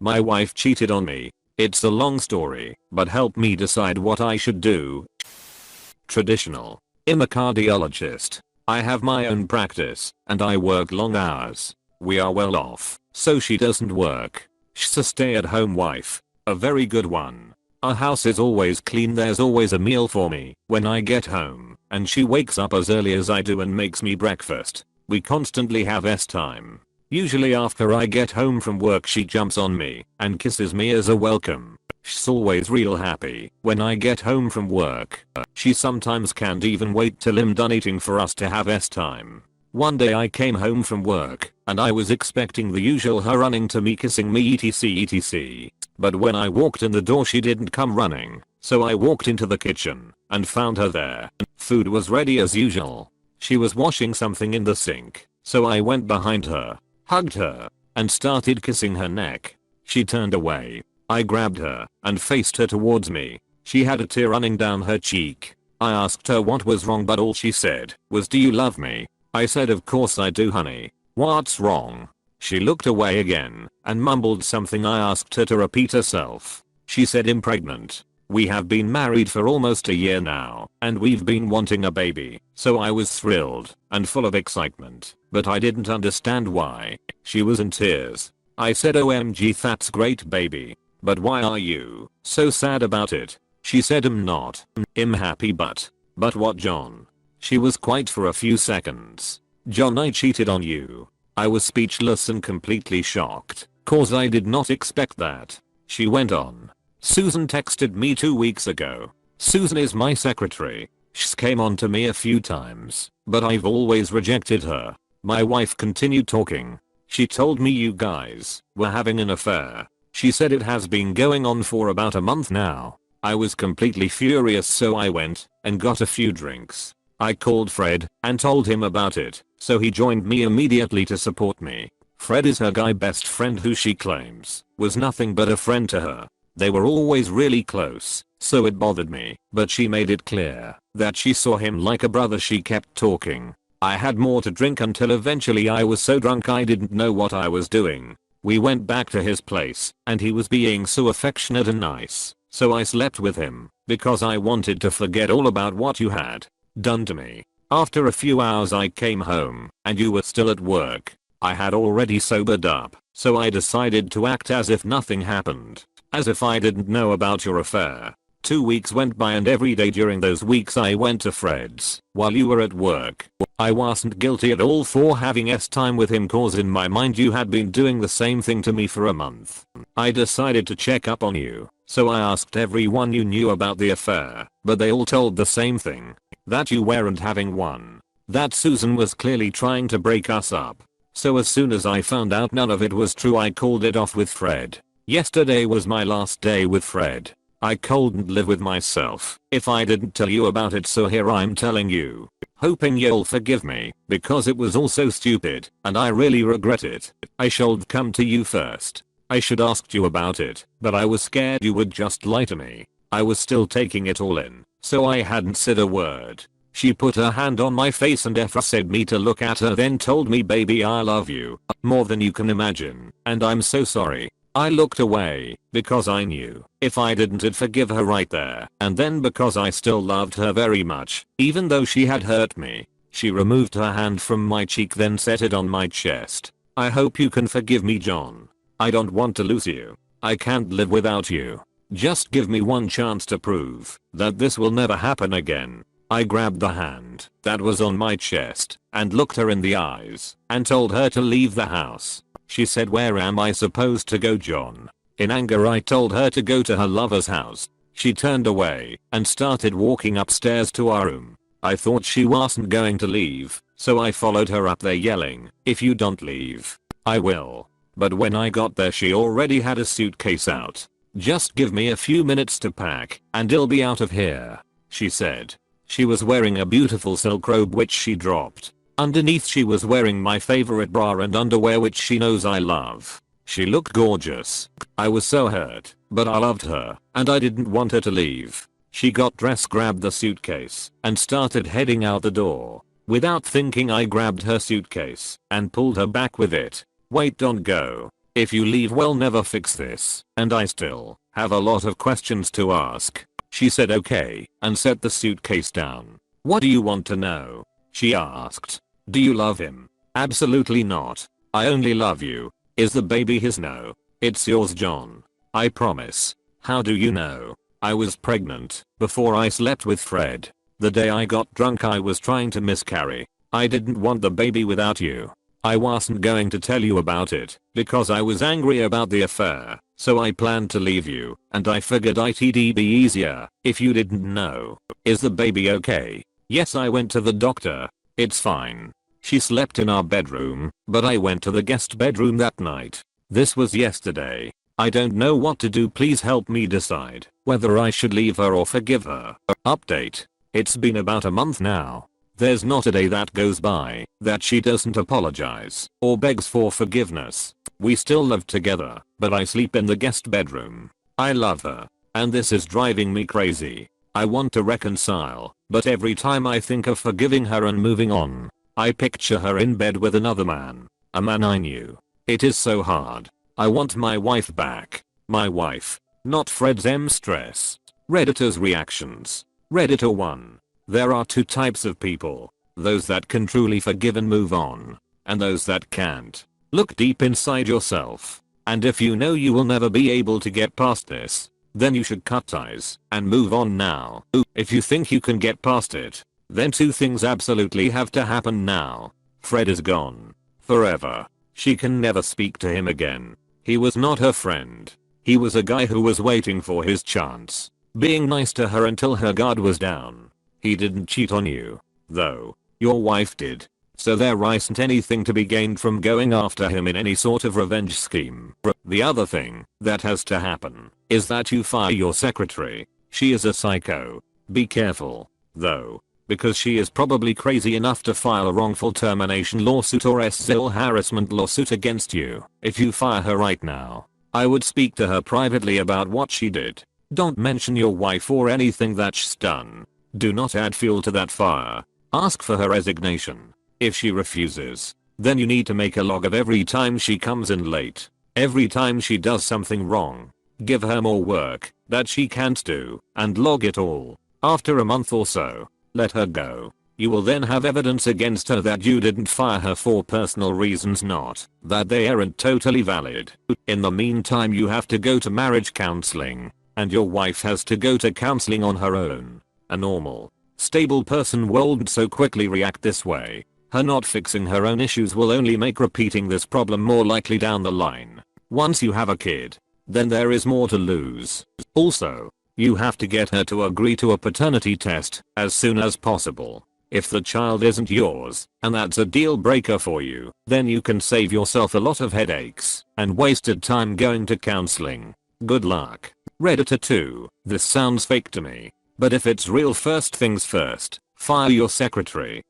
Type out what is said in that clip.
My wife cheated on me. It's a long story, but help me decide what I should do. Traditional. I'm a cardiologist. I have my own practice, and I work long hours. We are well off, so she doesn't work. She's a stay-at-home wife. A very good one. Our house is always clean, there's always a meal for me when I get home, and she wakes up as early as I do and makes me breakfast. We constantly have time. Usually after I get home from work she jumps on me and kisses me as a welcome. She's always real happy when I get home from work. She sometimes can't even wait till I'm done eating for us to have time. One day I came home from work and I was expecting the usual her running to me, kissing me, etc. But when I walked in the door she didn't come running, so I walked into the kitchen and found her there. Food was ready as usual. She was washing something in the sink, so I went behind her, hugged her, and started kissing her neck. She turned away. I grabbed her and faced her towards me. She had a tear running down her cheek. I asked her what was wrong, but all she said was, "Do you love me?" I said, "Of course I do, honey. What's wrong?" She looked away again and mumbled something. I asked her to repeat herself. She said, "I'm pregnant. We have been married for almost a year now, and we've been wanting a baby." So I was thrilled and full of excitement, but I didn't understand why. She was in tears. I said, "OMG, that's great, baby. But why are you so sad about it?" She said, "I'm not. I'm happy, but what, John?" She was quiet for a few seconds. "John, I cheated on you." I was speechless and completely shocked, cause I did not expect that. She went on. "Susan texted me 2 weeks ago. Susan is my secretary. She came on to me a few times, but I've always rejected her." My wife continued talking. "She told me you guys were having an affair. She said it has been going on for about a month now." I was completely furious, so I went and got a few drinks. I called Fred and told him about it, so he joined me immediately to support me. Fred is her guy best friend who she claims was nothing but a friend to her. They were always really close, so it bothered me, but she made it clear that she saw him like a brother. She kept talking. I had more to drink until eventually I was so drunk I didn't know what I was doing. We went back to his place and he was being so affectionate and nice, so I slept with him because I wanted to forget all about what you had done to me. After a few hours I came home and you were still at work. I had already sobered up, so I decided to act as if nothing happened, as if I didn't know about your affair. 2 weeks went by and every day during those weeks I went to Fred's while you were at work. I wasn't guilty at all for having time with him, cause in my mind you had been doing the same thing to me for a month. I decided to check up on you, so I asked everyone you knew about the affair, but they all told the same thing. That you weren't having one. That Susan was clearly trying to break us up. So as soon as I found out none of it was true, I called it off with Fred. Yesterday was my last day with Fred. I couldn't live with myself if I didn't tell you about it, so here I'm telling you. Hoping you'll forgive me, because it was all so stupid, and I really regret it. I should come to you first. I should asked you about it, but I was scared you would just lie to me. I was still taking it all in, so I hadn't said a word. She put her hand on my face and said me to look at her, then told me, "Baby, I love you more than you can imagine, and I'm so sorry." I looked away because I knew if I didn't I'd forgive her right there and then, because I still loved her very much, even though she had hurt me. She removed her hand from my cheek, then set it on my chest. "I hope you can forgive me, John. I don't want to lose you. I can't live without you. Just give me one chance to prove that this will never happen again." I grabbed the hand that was on my chest and looked her in the eyes and told her to leave the house. She said, "Where am I supposed to go, John?" In anger I told her to go to her lover's house. She turned away and started walking upstairs to our room. I thought she wasn't going to leave, so I followed her up there yelling, "If you don't leave, I will." But when I got there she already had a suitcase out. "Just give me a few minutes to pack and I'll be out of here," she said. She was wearing a beautiful silk robe which she dropped. Underneath she was wearing my favorite bra and underwear which she knows I love. She looked gorgeous. I was so hurt, but I loved her and I didn't want her to leave. She got dressed, grabbed the suitcase, and started heading out the door. Without thinking I grabbed her suitcase and pulled her back with it. "Wait, don't go." If you leave, we'll never fix this, and I still have a lot of questions to ask. She said okay, and set the suitcase down. What do you want to know? She asked. Do you love him? Absolutely not. I only love you. Is the baby his? No. It's yours, John. I promise. How do you know? I was pregnant before I slept with Fred. The day I got drunk I was trying to miscarry. I didn't want the baby without you. I wasn't going to tell you about it because I was angry about the affair, so I planned to leave you, and I figured it'd be easier if you didn't know. Is the baby okay? Yes, I went to the doctor. It's fine. She slept in our bedroom, but I went to the guest bedroom that night. This was yesterday. I don't know what to do. Please help me decide whether I should leave her or forgive her. Update. It's been about a month now. There's not a day that goes by that she doesn't apologize or begs for forgiveness. We still live together, but I sleep in the guest bedroom. I love her, and this is driving me crazy. I want to reconcile, but every time I think of forgiving her and moving on, I picture her in bed with another man, a man I knew. It is so hard. I want my wife back. My wife, not Fred's stress. Redditor's reactions. Redditor 1. There are two types of people. Those that can truly forgive and move on, and those that can't. Look deep inside yourself, and if you know you will never be able to get past this, then you should cut ties and move on now. If you think you can get past it, then two things absolutely have to happen now. Fred is gone. Forever. She can never speak to him again. He was not her friend. He was a guy who was waiting for his chance, being nice to her until her guard was down. He didn't cheat on you, though. Your wife did. So there isn't anything to be gained from going after him in any sort of revenge scheme. The other thing that has to happen is that you fire your secretary. She is a psycho. Be careful, though, because she is probably crazy enough to file a wrongful termination lawsuit or sexual harassment lawsuit against you. If you fire her right now, I would speak to her privately about what she did. Don't mention your wife or anything that she's done. Do not add fuel to that fire. Ask for her resignation. If she refuses, then you need to make a log of every time she comes in late. Every time she does something wrong. Give her more work that she can't do, and log it all. After a month or so, let her go. You will then have evidence against her that you didn't fire her for personal reasons, not that they aren't totally valid. In the meantime, you have to go to marriage counseling, and your wife has to go to counseling on her own. A normal, stable person won't so quickly react this way. Her not fixing her own issues will only make repeating this problem more likely down the line. Once you have a kid, then there is more to lose. Also, you have to get her to agree to a paternity test as soon as possible. If the child isn't yours, and that's a deal breaker for you, then you can save yourself a lot of headaches and wasted time going to counseling. Good luck. Redditor 2. This sounds fake to me. But if it's real, first things first, fire your secretary.